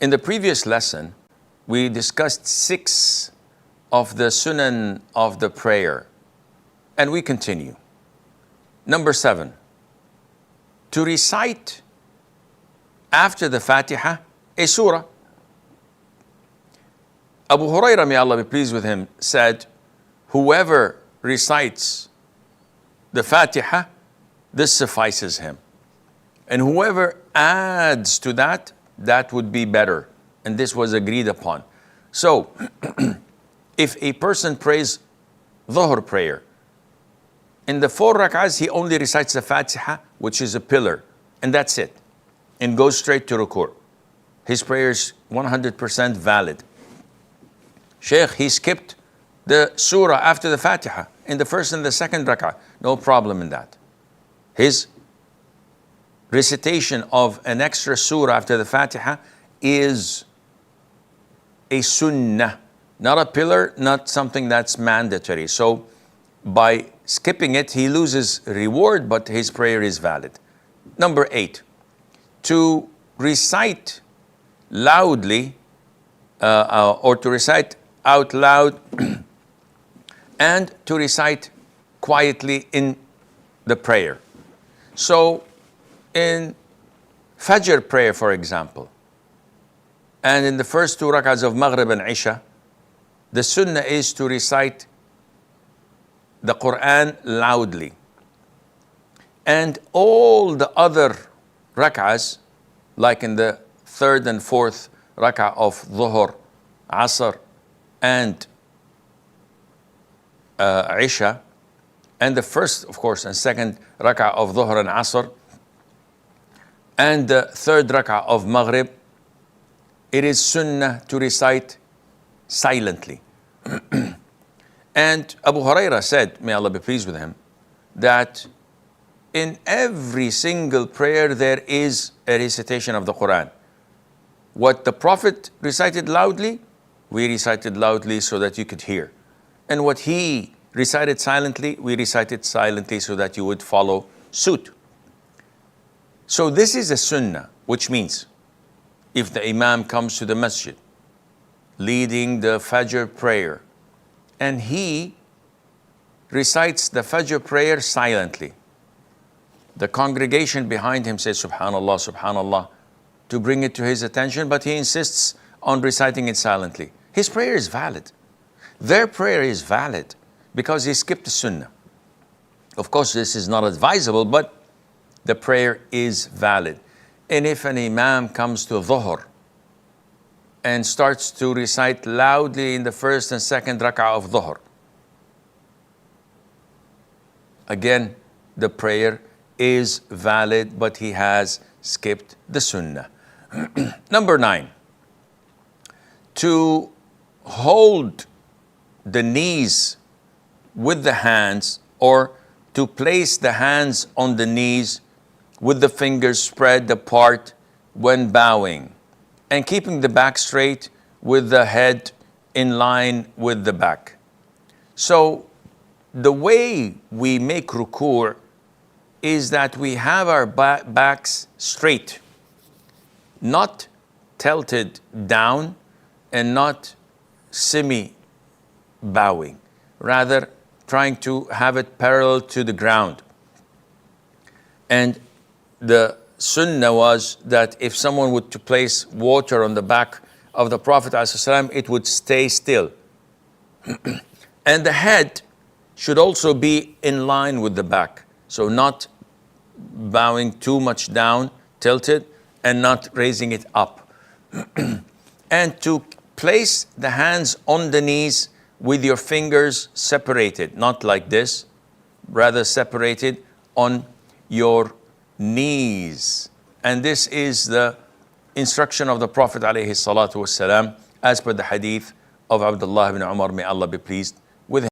In the previous lesson, we discussed 6 of the Sunnah of the prayer, and we continue. Number 7, to recite after the Fatiha a surah. Abu Hurairah, may Allah be pleased with him, said, whoever recites the Fatiha, this suffices him. And whoever adds to that, that would be better. And this was agreed upon. So, if a person prays Dhuhr prayer, in the 4 rak'ahs, he only recites the Fatiha, which is a pillar, and that's it, and goes straight to ruku'. His prayer is 100% valid. Shaykh, he skipped the surah after the Fatiha in the first and the second rak'ah. No problem in that. His recitation of an extra surah after the Fatiha is a sunnah, not a pillar, not something that's mandatory. So by skipping it, he loses reward, but his prayer is valid. Number 8, to recite loudly or to recite out loud and to recite quietly in the prayer. So in Fajr prayer, for example, and in the first 2 rak'ahs of Maghrib and Isha, the sunnah is to recite the Quran loudly. And all the other rak'ahs, like in the 3rd and 4th rak'ah of Dhuhr, Asr, and Isha, and the first, of course, and 2nd rak'ah of Dhuhr and Asr, and the 3rd rak'ah of Maghrib, it is sunnah to recite silently. And Abu Hurairah said, may Allah be pleased with him, that in every single prayer there is a recitation of the Quran. What the Prophet recited loudly, we recited loudly so that you could hear. And what he recited silently, we recited silently so that you would follow suit. So this is a sunnah, which means if the Imam comes to the masjid leading the Fajr prayer and he recites the Fajr prayer silently, the congregation behind him says Subhanallah, Subhanallah, to bring it to his attention, but he insists on reciting it silently. His prayer is valid. Their prayer is valid because he skipped the sunnah. Of course, this is not advisable, but the prayer is valid. And if an imam comes to Dhuhr and starts to recite loudly in the 1st and 2nd rak'ah of Dhuhr, again, the prayer is valid, but he has skipped the sunnah. Number 9, to hold the knees with the hands, or to place the hands on the knees with the fingers spread apart when bowing, and keeping the back straight with the head in line with the back. So the way we make ruku' is that we have our backs straight, not tilted down and not semi-bowing, rather trying to have it parallel to the ground. And the sunnah was that if someone would to place water on the back of the Prophet ﷺ, it would stay still. And the head should also be in line with the back. So not bowing too much down, tilted, and not raising it up. And to place the hands on the knees with your fingers separated, not like this, rather separated on your knees. And this is the instruction of the Prophet ﷺ, as per the hadith of Abdullah ibn Umar, may Allah be pleased